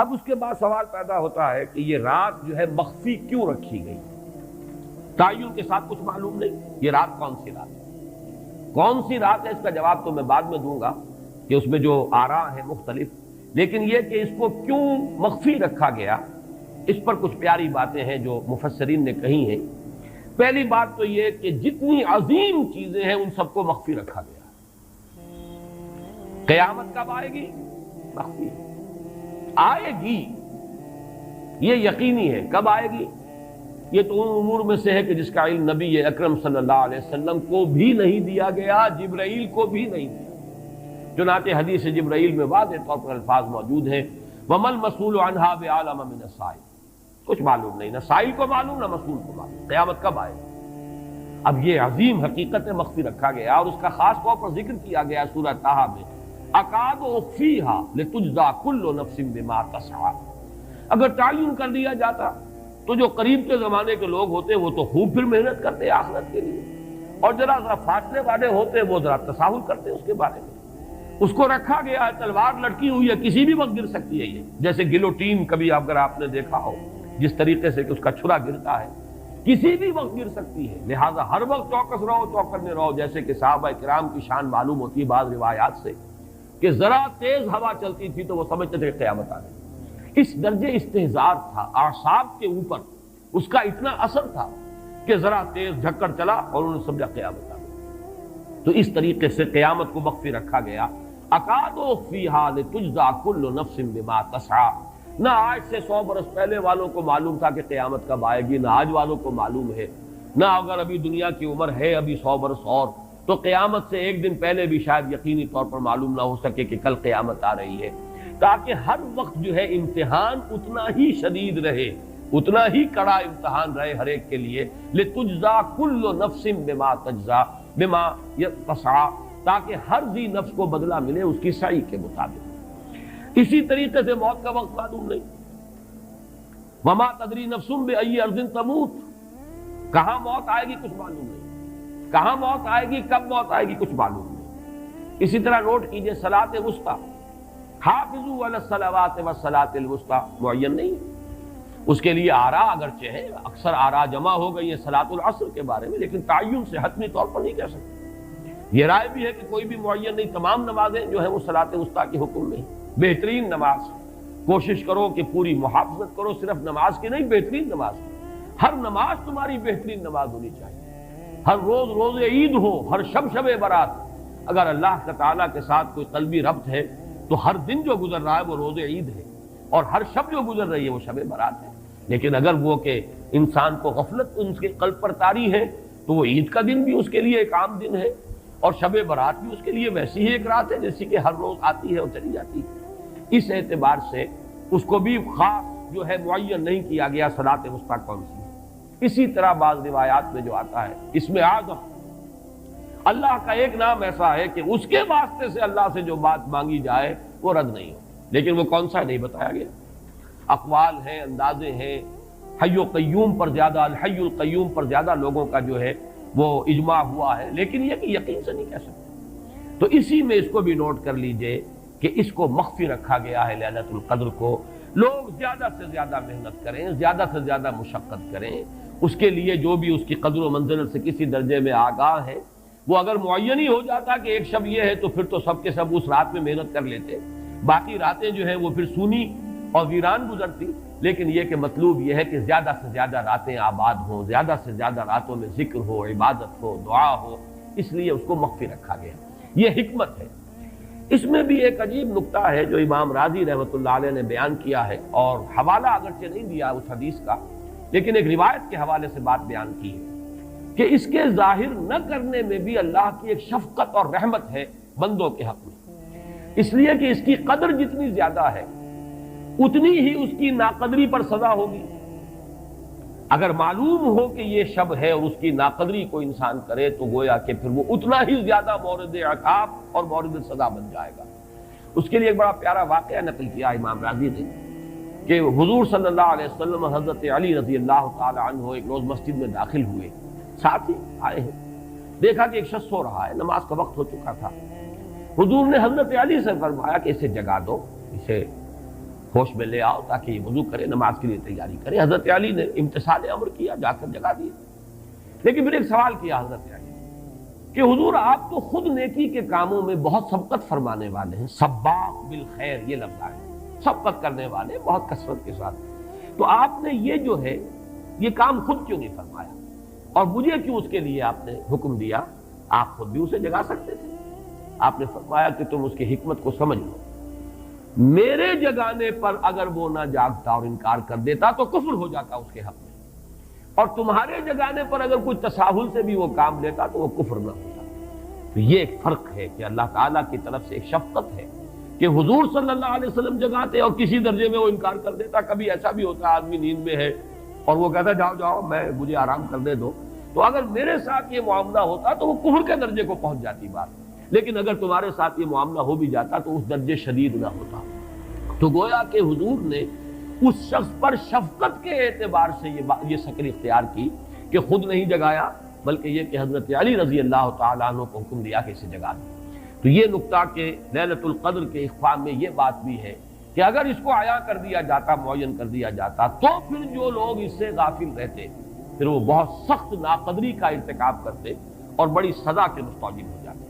اب اس کے بعد سوال پیدا ہوتا ہے کہ یہ رات جو ہے مخفی کیوں رکھی گئی؟ تعین کے ساتھ کچھ معلوم نہیں یہ رات کون سی رات ہے، کون سی رات ہے، اس کا جواب تو میں بعد میں دوں گا کہ اس میں جو آراء ہیں مختلف، لیکن یہ کہ اس کو کیوں مخفی رکھا گیا اس پر کچھ پیاری باتیں ہیں جو مفسرین نے کہی ہیں۔ پہلی بات تو یہ کہ جتنی عظیم چیزیں ہیں ان سب کو مخفی رکھا گیا۔ قیامت کب آئے گی؟ مخفی آئے گی، یہ یقینی ہے۔ کب آئے گی؟ یہ تو ان امور میں سے ہے کہ جس کا علم نبی اکرم صلی اللہ علیہ وسلم کو بھی نہیں دیا گیا، جبرائیل کو بھی نہیں دیا۔ چنانچہ حدیث جبرائیل میں واضح طور پر الفاظ موجود ہیں وَمَا الْمَسْئُولُ عَنْهَا بِأَعْلَمَ مِنَ السَّائِلِ، کچھ معلوم نہیں، نہ سائل کو معلوم نہ مسئول کو معلوم قیامت کب آئے۔ اب یہ عظیم حقیقت مخفی رکھا گیا اور اس کا خاص طور پر ذکر کیا گیا سورہ طٰہٰ میں، اکاد اخفیھا لتجزی کل نفس بما تسعی۔ اگر تعین کر دیا جاتا تو جو قریب کے زمانے کے لوگ ہوتے وہ تو خوب پھر محنت کرتے آخرت کے لیے، اور ذرا فاصلے والے ہوتے وہ ذرا تساہل کرتے اس کے بارے میں۔ اس کو رکھا گیا ہے، تلوار لٹکی ہوئی ہے، کسی بھی وقت گر سکتی ہے، یہ جیسے گلوٹین کبھی اگر آپ نے دیکھا ہو جس طریقے سے کہ اس کا چھرا گرتا ہے، کسی بھی وقت گر سکتی ہے، لہذا ہر وقت چوکس رہو، چوکنے رہو، جیسے کہ صحابہ کرام کی شان معلوم ہوتی ہے بعض روایات سے کہ ذرا تیز ہوا چلتی تھی تو وہ سمجھتے تھے کہ قیامت آ گئی۔ اس درجے استحضار تھا اعصاب کے اوپر، اس کا اتنا اثر تھا کہ ذرا تیز جھکڑ چلا اور انہوں نے سمجھا قیامت آ گئی۔ تو اس طریقے سے قیامت کو مخفی رکھا گیا۔ اکاد اخفیھا لتجزی کل نفس بما تسعی۔ نہ آج سے 100 برس پہلے والوں کو معلوم تھا کہ قیامت کب آئے گی، نہ آج والوں کو معلوم ہے، نہ اگر ابھی دنیا کی عمر ہے ابھی 100 برس اور تو قیامت سے ایک دن پہلے بھی شاید یقینی طور پر معلوم نہ ہو سکے کہ کل قیامت آ رہی ہے، تاکہ ہر وقت جو ہے امتحان اتنا ہی شدید رہے، اتنا ہی کڑا امتحان رہے ہر ایک کے لیے۔ لتجزی کل نفس بما تجزی بما تسعی، تاکہ ہر ذی نفس کو بدلہ ملے اس کی سعی کے مطابق۔ اسی طریقے سے موت کا وقت معلوم نہیں، وما تدری نفس بأی ارض تموت، کہاں موت آئے گی کچھ معلوم نہیں، کہاں موت آئے گی، کب موت آئے گی کچھ معلوم نہیں۔ اسی طرح نوٹ کیجئے صلاۃ وسطیٰ، حافظوا علی الصلوات والصلاۃ الوسطیٰ معین نہیں ہے، اس کے لیے آراء اگرچہ ہے، اکثر آراء جمع ہو گئی ہیں صلاۃ العصر کے بارے میں، لیکن تعین سے حتمی طور پر نہیں کہہ سکتے۔ یہ رائے بھی ہے کہ کوئی بھی معین نہیں، تمام نمازیں جو ہیں وہ صلاۃ وسطیٰ کے حکم میں ہیں۔ بہترین نماز، کوشش کرو کہ پوری محافظت کرو، صرف نماز کی نہیں، بہترین نماز، ہر نماز تمہاری بہترین نماز ہونی چاہیے۔ ہر روز روز عید ہو، ہر شب شب برات، اگر اللہ تعالیٰ کے ساتھ کوئی قلبی ربط ہے تو ہر دن جو گزر رہا ہے وہ روز عید ہے، اور ہر شب جو گزر رہی ہے وہ شب برات ہے۔ لیکن اگر وہ کہ انسان کو غفلت ان کے قلب پر طاری ہے تو وہ عید کا دن بھی اس کے لیے ایک عام دن ہے، اور شب برات بھی اس کے لیے ویسی ہی ایک رات ہے جیسی کہ ہر روز آتی ہے اور چلی جاتی ہے۔ اس اعتبار سے اس کو بھی خاص جو ہے معین نہیں کیا گیا صلاۃ وسطیٰ کون سی ہے۔ اسی طرح بعض روایات میں جو آتا ہے اسم اعظم، اللہ کا ایک نام ایسا ہے کہ اس کے واسطے سے اللہ سے جو بات مانگی جائے وہ رد نہیں ہو، لیکن وہ کون سا نہیں بتایا گیا۔ اقوال ہیں، اندازے ہیں، حی و قیوم پر زیادہ، الحی القیوم پر زیادہ لوگوں کا جو ہے وہ اجماع ہوا ہے، لیکن یہ کہ یقین سے نہیں کہہ سکتے۔ تو اسی میں اس کو بھی نوٹ کر لیجئے کہ اس کو مخفی رکھا گیا ہے لیلۃ القدر کو۔ لوگ زیادہ سے زیادہ محنت کریں، زیادہ سے زیادہ مشقت کریں، اس کے لیے جو بھی اس کی قدر و منزلت سے کسی درجے میں آگاہ ہے، وہ اگر معین ہی ہو جاتا کہ ایک شب یہ ہے تو پھر تو سب کے سب اس رات میں محنت کر لیتے، باقی راتیں جو ہیں وہ پھر سونی اور ویران گزرتی۔ لیکن یہ کہ مطلوب یہ ہے کہ زیادہ سے زیادہ راتیں آباد ہوں، زیادہ سے زیادہ راتوں میں ذکر ہو، عبادت ہو، دعا ہو، اس لیے اس کو مخفی رکھا گیا۔ یہ حکمت ہے۔ اس میں بھی ایک عجیب نکتہ ہے جو امام راضی رحمۃ اللہ علیہ نے بیان کیا ہے، اور حوالہ اگرچہ نہیں دیا اس حدیث کا، لیکن ایک روایت کے حوالے سے بات بیان کی ہے کہ اس کے ظاہر نہ کرنے میں بھی اللہ کی ایک شفقت اور رحمت ہے بندوں کے حق میں، اس لیے کہ اس کی قدر جتنی زیادہ ہے اتنی ہی اس کی ناقدری پر سزا ہوگی۔ اگر معلوم ہو کہ یہ شب ہے اور اس کی ناقدری کو انسان کرے تو گویا کہ پھر وہ اتنا ہی زیادہ مورد عقاب اور مورد سزا بن جائے گا۔ اس کے لیے ایک بڑا پیارا واقعہ نقل کیا امام راضی نے کہ حضور صلی اللہ علیہ وسلم حضرت علی رضی اللہ تعالی عنہ ایک روز مسجد میں داخل ہوئے، ساتھ ہی آئے ہیں، دیکھا کہ ایک شخص سو رہا ہے، نماز کا وقت ہو چکا تھا۔ حضور نے حضرت علی سے فرمایا کہ اسے جگا دو، اسے ہوش میں لے آؤ تاکہ یہ وضو کرے، نماز کے لیے تیاری کرے۔ حضرت علی نے امتثال امر کیا، جا کر جگا دیا۔ لیکن پھر ایک سوال کیا حضرت علی کہ حضور آپ تو خود نیکی کے کاموں میں بہت سبقت فرمانے والے ہیں، سباق بالخیر یہ لفظ ہے، سبقت کرنے والے بہت کثرت کے ساتھ، تو آپ نے یہ جو ہے یہ کام خود کیوں نہیں فرمایا اور مجھے کیوں اس کے لیے آپ نے حکم دیا؟ آپ خود بھی اسے جگا سکتے تھے۔ آپ نے فرمایا کہ تم اس کی حکمت کو سمجھ لو، میرے جگانے پر اگر وہ نہ جاگتا اور انکار کر دیتا تو کفر ہو جاتا اس کے حق میں، اور تمہارے جگانے پر اگر کوئی تساہل سے بھی وہ کام لیتا تو وہ کفر نہ ہوتا۔ تو یہ ایک فرق ہے کہ اللہ تعالیٰ کی طرف سے ایک شفقت ہے کہ حضور صلی اللہ علیہ وسلم جگاتے اور کسی درجے میں وہ انکار کر دیتا۔ کبھی ایسا بھی ہوتا آدمی نیند میں ہے اور وہ کہتا جاؤ جاؤ مجھے آرام کرنے دو، تو اگر میرے ساتھ یہ معاملہ ہوتا تو وہ کفر کے درجے کو پہنچ جاتی بات، لیکن اگر تمہارے ساتھ یہ معاملہ ہو بھی جاتا تو اس درجے شدید نہ ہوتا۔ تو گویا کہ حضور نے اس شخص پر شفقت کے اعتبار سے یہ شکل اختیار کی کہ خود نہیں جگایا، بلکہ یہ کہ حضرت علی رضی اللہ تعالیٰ عنہ کو حکم دیا کہ اسے جگا دیں۔ تو یہ نقطہ کہ لیلۃ القدر کے اخفاء میں یہ بات بھی ہے کہ اگر اس کو عیاں کر دیا جاتا، معین کر دیا جاتا، تو پھر جو لوگ اس سے غافل رہتے پھر وہ بہت سخت ناقدری کا ارتکاب کرتے اور بڑی سزا کے مستوجب ہو جاتے۔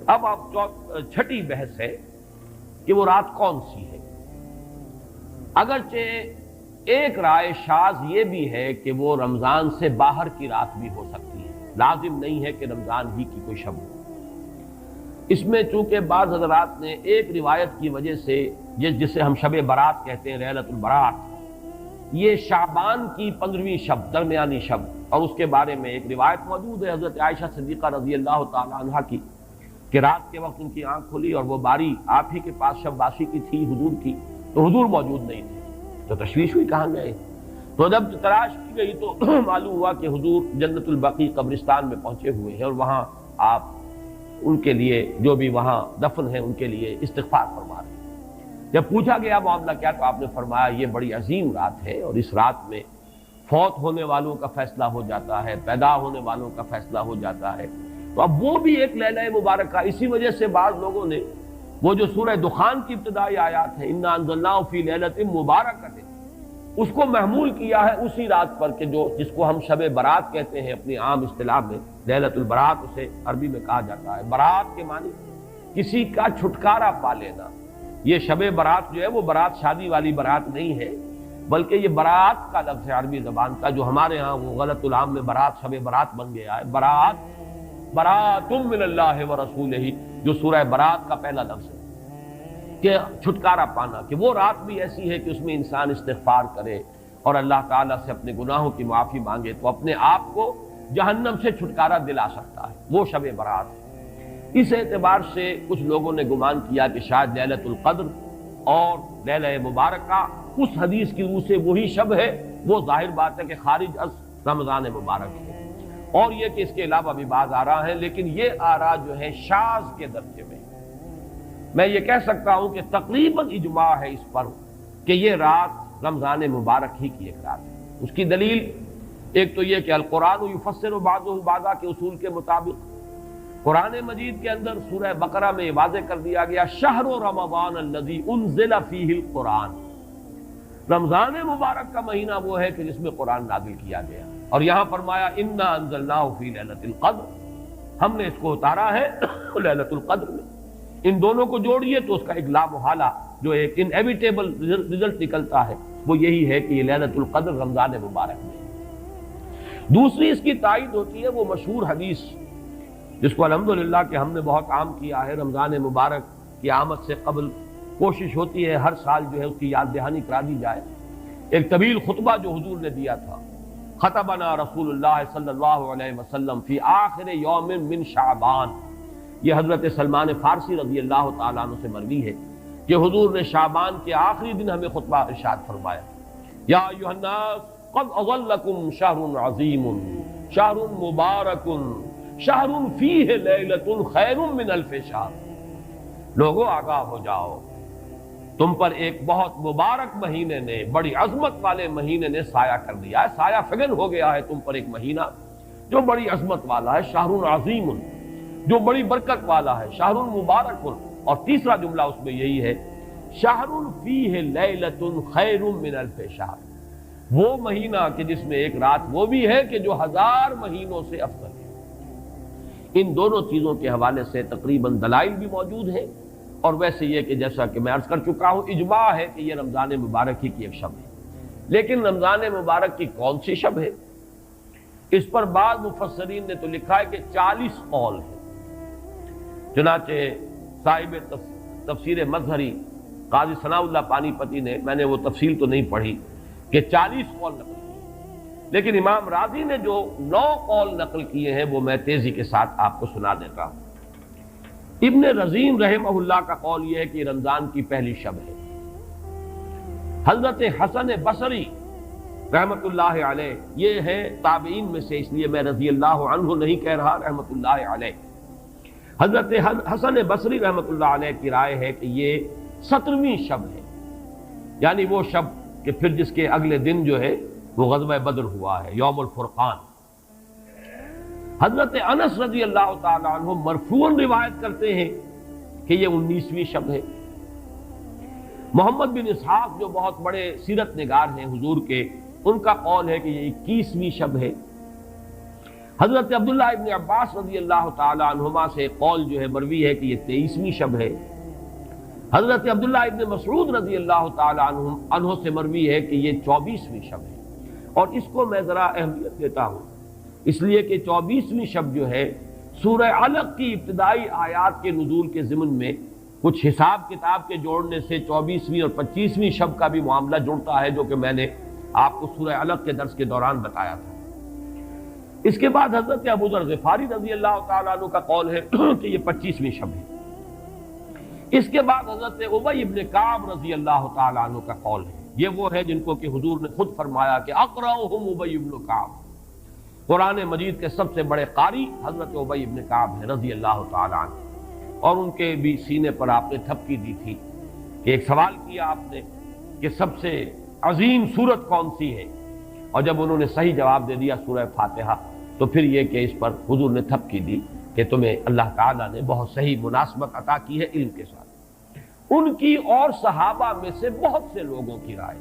اب چھٹی بحث ہے کہ وہ رات کون سی ہے۔ اگرچہ ایک رائے شاذ یہ بھی ہے کہ وہ رمضان سے باہر کی رات بھی ہو سکتی ہے، لازم نہیں ہے کہ رمضان ہی کی کوئی شب ہو۔ اس میں چونکہ بعض حضرات نے ایک روایت کی وجہ سے جسے ہم شب برات کہتے ہیں، لیلۃ البرات، یہ شعبان کی 15ویں شب، درمیانی شب، اور اس کے بارے میں ایک روایت موجود ہے حضرت عائشہ صدیقہ رضی اللہ تعالی عنہا کی کہ رات کے وقت ان کی آنکھ کھلی اور وہ باری آپ ہی کے پاس شب باسی کی تھی حضور کی، تو حضور موجود نہیں تھے، تو تشویش ہوئی کہاں گئے۔ تو جب تلاش کی گئی تو معلوم ہوا کہ حضور جنت البقیع قبرستان میں پہنچے ہوئے ہیں اور وہاں آپ ان کے لیے جو بھی وہاں دفن ہیں ان کے لیے استغفار فرما رہے ہیں۔ جب پوچھا گیا معاملہ کیا، تو آپ نے فرمایا یہ بڑی عظیم رات ہے اور اس رات میں فوت ہونے والوں کا فیصلہ ہو جاتا ہے، پیدا ہونے والوں کا فیصلہ ہو جاتا ہے۔ تو اب وہ بھی ایک لیلہ مبارکہ، اسی وجہ سے بعض لوگوں نے وہ جو سورہ دخان کی ابتدائی آیات ہے انا انزلناہ فی لیلۃ مبارکۃ، اس کو محمول کیا ہے اسی رات پر کہ جس کو ہم شب برات کہتے ہیں اپنی عام اصطلاح میں، لیلۃ البرات اسے عربی میں کہا جاتا ہے۔ برات کے معنی کسی کا چھٹکارا پا لینا۔ یہ شب برات جو ہے وہ برات شادی والی برات نہیں ہے، بلکہ یہ برات کا لفظ ہے عربی زبان کا، جو ہمارے ہاں وہ غلط العام میں برات شب برات بن گیا ہے۔ برات، برات من اللہ ورسولہ، جو سورہ برات کا پہلا لفظ ہے کہ چھٹکارا پانا، کہ وہ رات بھی ایسی ہے کہ اس میں انسان استغفار کرے اور اللہ تعالیٰ سے اپنے گناہوں کی معافی مانگے تو اپنے آپ کو جہنم سے چھٹکارا دلا سکتا ہے، وہ شب برات ہے۔ اس اعتبار سے کچھ لوگوں نے گمان کیا کہ شاید لیلۃ القدر اور لیلہ مبارکہ اس حدیث کی روح سے وہی شب ہے، وہ ظاہر بات ہے کہ خارج از رمضان مبارک ہے، اور یہ کہ اس کے علاوہ بھی بعض آراء ہیں، لیکن یہ آراء جو ہے شاذ کے درجے میں۔ میں یہ کہہ سکتا ہوں کہ تقریباً اجماع ہے اس پر کہ یہ رات رمضان مبارک ہی کی ایک رات ہے۔ اس کی دلیل ایک تو یہ کہ القرآن یفسر بعضہ بعضا کے اصول کے مطابق قرآن مجید کے اندر سورہ بقرہ میں واضح کر دیا گیا شہر رمضان الذی انزل فیہ القرآن، رمضان مبارک کا مہینہ وہ ہے کہ جس میں قرآن نازل کیا گیا، اور یہاں فرمایا انا انزلناہ فی لیلۃ القدر، ہم نے اس کو اتارا ہے لیلۃ القدر میں۔ ان دونوں کو جوڑیے تو اس کا ایک لا محالہ جو ایک انیویٹیبل رزلٹ نکلتا ہے وہ یہی ہے کہ یہ لیلۃ القدر رمضان مبارک میں۔ دوسری اس کی تائید ہوتی ہے وہ مشہور حدیث جس کو الحمدللہ کہ ہم نے بہت عام کیا ہے، رمضان مبارک کی آمد سے قبل کوشش ہوتی ہے ہر سال جو ہے اس کی یاد دہانی کرا دی جائے۔ ایک طویل خطبہ جو حضور نے دیا تھا، خطبنا رسول اللہ صلی اللہ علیہ وسلم فی آخر یوم من شعبان، یہ حضرت سلمان فارسی رضی اللہ تعالیٰ عنہ سے مروی ہے کہ حضور نے شعبان کے آخری دن ہمیں خطبہ ارشاد فرمایا، یا ایھا الناس قد اظلکم شہر عظیم شہر مبارک شہر فیہ لیلۃ خیر من الف شہر، لوگوں آگاہ ہو جاؤ، تم پر ایک بہت مبارک مہینے نے، بڑی عظمت والے مہینے نے سایہ کر دیا ہے، سایہ فگن ہو گیا ہے تم پر ایک مہینہ جو بڑی عظمت والا ہے، شہر عظیم جو بڑی برکت والا ہے، شہر مبارک، اور تیسرا جملہ اس میں یہی ہے شہر فیہ لیلۃ خیر من الف شہر، وہ مہینہ کہ جس میں ایک رات وہ بھی ہے کہ جو 1000 مہینوں سے افضل ہے۔ ان دونوں چیزوں کے حوالے سے تقریباً دلائل بھی موجود ہیں، اور ویسے یہ کہ جیسا کہ میں عرض کر چکا ہوں اجماع ہے کہ یہ رمضان مبارک ہی کی ایک شب ہے۔ لیکن رمضان مبارک کی کون سی شب ہے، اس پر بعض مفسرین نے تو لکھا ہے کہ 40 قول ہیں۔ چنانچہ صاحب تفسیر مظہری قاضی ثناء اللہ پانی پتی نے، میں نے وہ تفصیل تو نہیں پڑھی، کہ 40 قول نقل کیے، لیکن امام راضی نے جو 9 قول نقل کیے ہیں وہ میں تیزی کے ساتھ آپ کو سنا دیتا ہوں۔ ابن رزین رحمہ اللہ کا قول یہ ہے کہ رمضان کی پہلی شب ہے۔ حضرت حسن بصری رحمت اللہ علیہ، یہ ہے تابعین میں سے، اس لیے میں رضی اللہ عنہ نہیں کہہ رہا، رحمت اللہ علیہ، حضرت حسن بصری رحمت اللہ علیہ کی رائے ہے کہ یہ 17ویں شب ہے، یعنی وہ شب کہ پھر جس کے اگلے دن جو ہے وہ غزوہ بدر ہوا ہے، یوم الفرقان۔ حضرت انس رضی اللہ تعالی عنہ مرفوعاً روایت کرتے ہیں کہ یہ 19ویں شب ہے۔ محمد بن اسحاق جو بہت بڑے سیرت نگار ہیں حضور کے، ان کا قول ہے کہ یہ 21ویں شب ہے۔ حضرت عبداللہ ابن عباس رضی اللہ تعالی عنہما سے قول جو ہے مروی ہے کہ یہ 23ویں شب ہے۔ حضرت عبداللہ ابن مسعود رضی اللہ تعالی عنہ سے مروی ہے کہ یہ 24ویں شب ہے، اور اس کو میں ذرا اہمیت دیتا ہوں اس لیے کہ 24ویں شب جو ہے سورہ علق کی ابتدائی آیات کے نزول کے ضمن میں کچھ حساب کتاب کے جوڑنے سے 24ویں اور 25ویں شب کا بھی معاملہ جڑتا ہے، جو کہ میں نے آپ کو سورہ علق کے درس کے دوران بتایا تھا۔ اس کے بعد حضرت ابو ذر غفاری رضی اللہ تعالیٰ عنہ کا قول ہے کہ یہ 25ویں شب ہے۔ اس کے بعد حضرت ابی ابن کعب رضی اللہ تعالیٰ عنہ کا قول ہے، یہ وہ ہے جن کو کہ حضور نے خود فرمایا کہ اقرأہم ابی ابن کعب، قرآن مجید کے سب سے بڑے قاری حضرت ابی ابن کعب ہیں رضی اللہ تعالیٰ عنہ، اور ان کے بھی سینے پر آپ نے تھپکی دی تھی کہ ایک سوال کیا آپ نے کہ سب سے عظیم سورت کون سی ہے، اور جب انہوں نے صحیح جواب دے دیا سورہ فاتحہ، تو پھر یہ کہ اس پر حضور نے تھپکی دی کہ تمہیں اللہ تعالیٰ نے بہت صحیح مناسبت عطا کی ہے علم کے ساتھ۔ ان کی اور صحابہ میں سے بہت سے لوگوں کی رائے،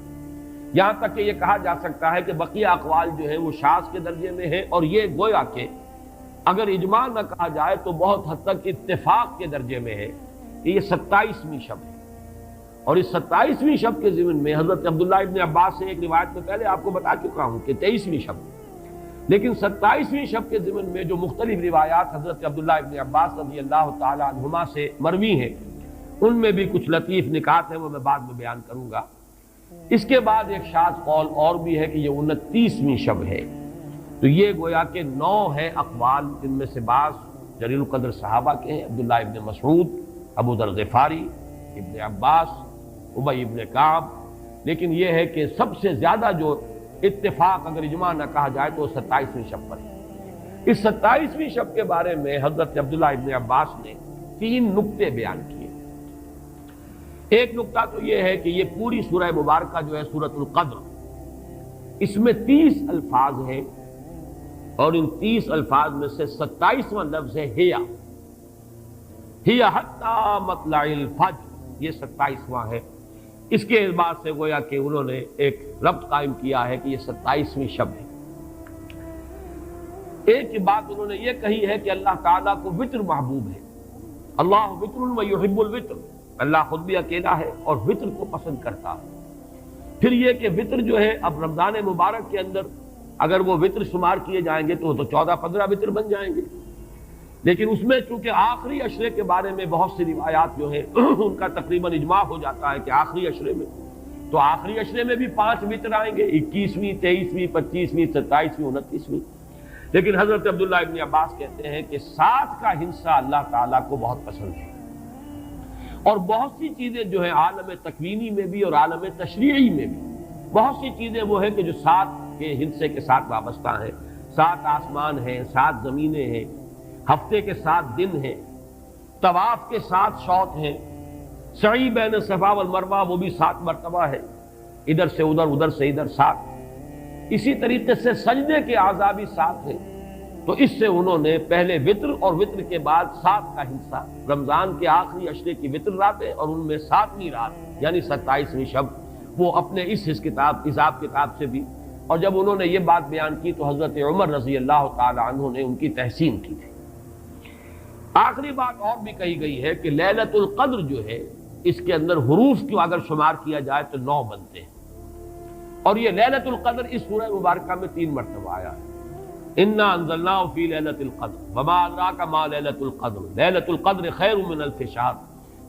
یہاں تک کہ یہ کہا جا سکتا ہے کہ بقیہ اقوال جو ہیں وہ شاذ کے درجے میں ہیں، اور یہ گویا کہ اگر اجماع نہ کہا جائے تو بہت حد تک اتفاق کے درجے میں ہے کہ یہ 27ویں شب ہے۔ اور اس 27ویں شب کے ضمن میں حضرت عبداللہ ابن عباس سے ایک روایت میں پہلے آپ کو بتا چکا ہوں کہ 23ویں شب ہے، لیکن 27ویں شب کے ضمن میں جو مختلف روایات حضرت عبداللہ ابن عباس رضی اللہ تعالی عنہما سے مروی ہیں، ان میں بھی کچھ لطیف نکات ہیں، وہ میں بعد میں بیان کروں گا۔ اس کے بعد ایک شاذ قول اور بھی ہے کہ یہ 29ویں شب ہے۔ تو یہ گویا کہ 9 ہے اقوال، جن میں سے بعض جلیل القدر صحابہ کے ہیں، عبداللہ ابن مسعود، ابو ذر غفاری، ابن عباس، ابی ابن کعب، لیکن یہ ہے کہ سب سے زیادہ جو اتفاق اگر اجماع نہ کہا جائے تو 27ویں شب پر ہے۔ اس 27ویں شب کے بارے میں حضرت عبداللہ ابن عباس نے 3 نکتے بیان کیے۔ ایک نکتہ تو یہ ہے کہ یہ پوری سورہ مبارکہ جو ہے سورۃ القدر، اس میں 30 الفاظ ہیں، اور ان 30 الفاظ میں سے 27واں لفظ ہے ہی حتی مطلع الفجر، یہ 27واں ہے۔ اس کے اعتبار سے گویا کہ انہوں نے ایک ربط قائم کیا ہے کہ یہ 27ویں شب ہے۔ ایک بات انہوں نے یہ کہی ہے کہ اللہ تعالیٰ کو وطر محبوب ہے، اللہ وطر و یحب الوطر، اللہ خود بھی اکیلا ہے اور وطر کو پسند کرتا ہے۔ پھر یہ کہ وطر جو ہے اب رمضان مبارک کے اندر اگر وہ وطر شمار کیے جائیں گے تو 14-15 وطر بن جائیں گے، لیکن اس میں چونکہ آخری عشرے کے بارے میں بہت سی روایات جو ہیں ان کا تقریباً اجماع ہو جاتا ہے کہ آخری عشرے میں، تو آخری عشرے میں بھی 5 وطر آئیں گے، 21ویں، 23ویں، 25ویں، 27ویں، 29ویں۔ لیکن حضرت عبداللہ ابن عباس کہتے ہیں کہ 7 کا ہندسہ اللہ تعالیٰ کو بہت پسند ہے، اور بہت سی چیزیں جو ہیں عالم تکوینی میں بھی اور عالم تشریعی میں بھی بہت سی چیزیں وہ ہیں کہ جو 7 کے ہندسے کے ساتھ وابستہ ہیں۔ 7 آسمان ہیں، 7 زمینیں ہیں، ہفتے کے 7 دن ہیں، طواف کے 7 شوط ہیں، سعی بین صفا والمروہ وہ بھی 7 مرتبہ ہے، ادھر سے ادھر، ادھر سے ادھر 7۔ اسی طریقے سے سجدے کے اعضاء بھی 7 ہیں، تو اس سے انہوں نے پہلے وطر اور وطر کے بعد 7 کا حصہ، رمضان کے آخری عشرے کی وطر راتیں اور ان میں 7ویں رات یعنی 27ویں شب، وہ اپنے اس حساب کتاب سے بھی، اور جب انہوں نے یہ بات بیان کی تو حضرت عمر رضی اللہ تعالی عنہ نے ان کی تحسین کی تھی۔ آخری بات اور بھی کہی گئی ہے کہ لیلۃ القدر جو ہے اس کے اندر حروف کو اگر شمار کیا جائے تو 9 بنتے ہیں، اور یہ لیلۃ القدر اس سورہ مبارکہ میں 3 مرتبہ آیا ہے۔ انا انزلناه فی لیلۃ القدر وما ادراک ما لیلۃ القدر لیلۃ القدر خیر من الف شہر،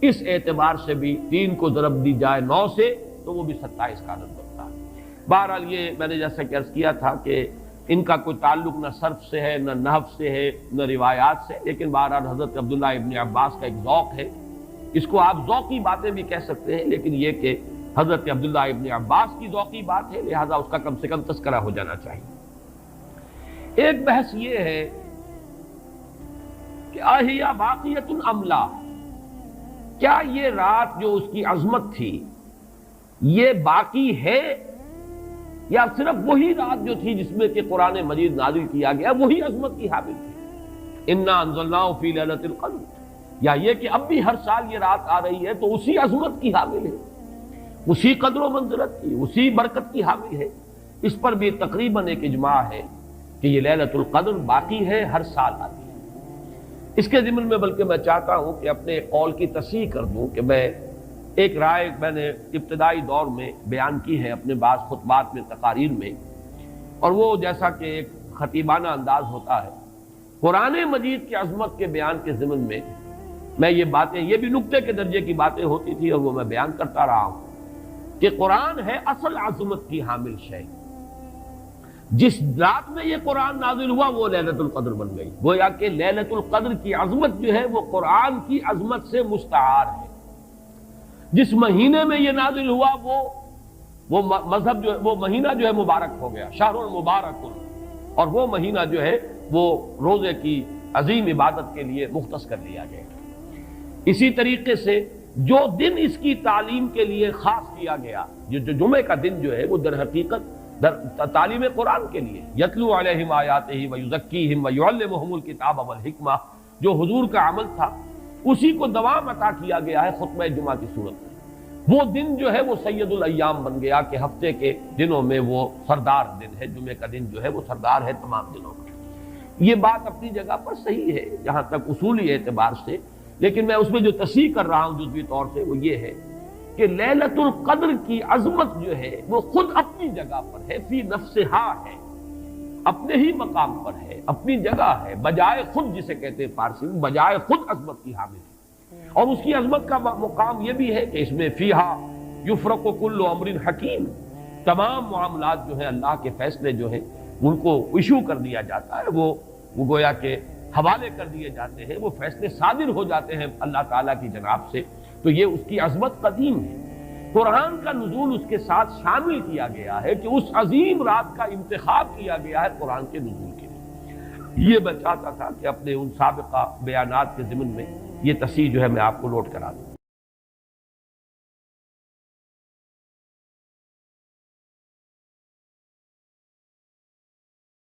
اس اعتبار سے بھی 3 کو ضرب دی جائے 9 سے تو وہ بھی 27 کا عدد بنتا ہے۔ بہرحال یہ میں نے جیسا کہ عرض کیا تھا کہ ان کا کوئی تعلق نہ صرف سے ہے، نہ نحو سے ہے، نہ روایات سے، لیکن بہرحال حضرت عبداللہ ابن عباس کا ایک ذوق ہے، اس کو آپ ذوقی باتیں بھی کہہ سکتے ہیں، لیکن یہ کہ حضرت عبداللہ ابن عباس کی ذوقی بات ہے، لہذا اس کا کم سے کم تذکرہ ہو جانا چاہیے۔ ایک بحث یہ ہے کہ اہیا باقیۃ ام لا، کیا یہ رات جو اس کی عظمت تھی یہ باقی ہے یا صرف وہی رات جو تھی جس میں کہ قرآن مجید نازل کیا گیا وہی عظمت کی حامل تھی؟ انا انزلناہ فی لیلۃ القدر، یا یہ کہ اب بھی ہر سال یہ رات آ رہی ہے تو اسی عظمت کی حامل ہے، اسی قدر و منزلت کی، اسی برکت کی حامل ہے؟ اس پر بھی تقریباً ایک اجماع ہے کہ یہ لیلۃ القدر باقی ہے، ہر سال آتی ہے۔ اس کے ضمن میں بلکہ میں چاہتا ہوں کہ اپنے قول کی تصحیح کر دوں کہ میں ایک رائے میں نے ابتدائی دور میں بیان کی ہے اپنے بعض خطبات میں، تقاریر میں، اور وہ جیسا کہ ایک خطیبانہ انداز ہوتا ہے، قرآن مجید کی عظمت کے بیان کے ضمن میں یہ باتیں، یہ بھی نکتے کے درجے کی باتیں ہوتی تھی اور وہ میں بیان کرتا رہا ہوں کہ قرآن ہے اصل عظمت کی حامل شے، جس رات میں یہ قرآن نازل ہوا وہ لیلۃ القدر بن گئی، گویا کہ لیلۃ القدر کی عظمت جو ہے وہ قرآن کی عظمت سے مستعار ہے۔ جس مہینے میں یہ نازل ہوا وہ مذہب جو ہے، وہ مہینہ جو ہے مبارک ہو گیا، شہر المبارک، اور وہ مہینہ جو ہے وہ روزے کی عظیم عبادت کے لیے مختص کر لیا گیا۔ اسی طریقے سے جو دن اس کی تعلیم کے لیے خاص کیا گیا، جو جمعے کا دن جو ہے وہ در حقیقت تعلیم قرآن کے لیے، یتلو علیہم آیاتہ ویزکیہم ویعلمہم الکتاب والحکمہ، جو حضور کا عمل تھا اسی کو دوام عطا کیا گیا ہے خطبہ جمعہ کی صورت میں۔ وہ دن جو ہے وہ سید الایام بن گیا کہ ہفتے کے دنوں میں وہ سردار دن ہے، جمعے کا دن جو ہے وہ سردار ہے تمام دنوں میں۔ یہ بات اپنی جگہ پر صحیح ہے جہاں تک اصولی اعتبار سے، لیکن میں اس میں جو تصحیح کر رہا ہوں جزوی طور سے وہ یہ ہے کہ لیلۃ القدر کی عظمت جو ہے وہ خود اپنی جگہ پر ہے، فی نفسہا ہے، اپنے ہی مقام پر ہے، اپنی جگہ ہے، بجائے خود، جسے کہتے ہیں فارسی میں بجائے خود عظمت کی حامل ہے۔ اور اس کی عظمت کا مقام یہ بھی ہے کہ اس میں فیہا یفرق کل امر حکیم، تمام معاملات جو ہیں اللہ کے فیصلے جو ہیں ان کو ایشو کر دیا جاتا ہے، وہ گویا کہ حوالے کر دیے جاتے ہیں، وہ فیصلے صادر ہو جاتے ہیں اللہ تعالیٰ کی جناب سے، تو یہ اس کی عظمت قدیم ہے۔ قرآن کا نزول اس کے ساتھ شامل کیا گیا ہے کہ اس عظیم رات کا انتخاب کیا گیا ہے قرآن کے نزول کے لیے۔ یہ میں چاہتا تھا کہ اپنے ان سابقہ بیانات کے ضمن میں یہ تصحیح جو ہے میں آپ کو نوٹ کرا دوں۔